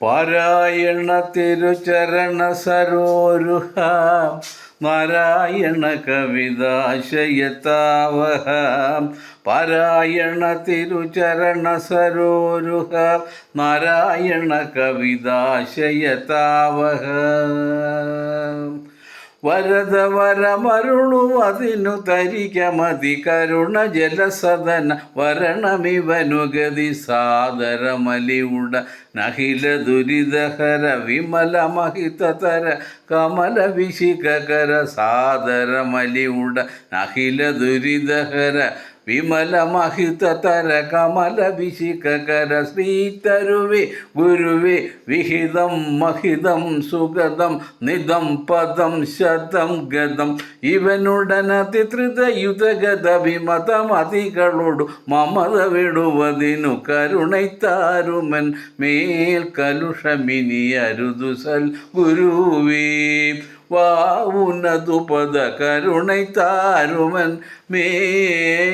പാരായണ തിരുചരണ സരോരുഹ നാരായണ കവിതാശയതാവഹ. പാരായണ തിരുചരണ സരോരുഹ നാരായണ കവിതാശയതാവഹ. വരദ വരമരുളുവതിനു തരിക മതി കരുണ ജലസദന വരണമിവനുഗതി സാദരമലിവുട നഹില ദുരിതഹര വിമല മഹിതതര കമല വിശിഖകര സാദരമലിവുട നഹില ദുരിതഹര വിമല മഹിതതര കമല വിശിഖകര ശ്രീതരുവേ ഗുരുവേ വിഹിതം മഹിതം സുഗതം നിദം പദം ശതം ഗതം ഇവനുടനതിത്രിതയുതഗത വിമതമതികളോടു മമത വിടുവതിനു കരുണൈത്താരുമൻ മേൽ കലുഷമിനി അരുതു സൽ ഗുരുവേ. വാവുനതു പദ കരുണൈത്താരുമൻ മേൽ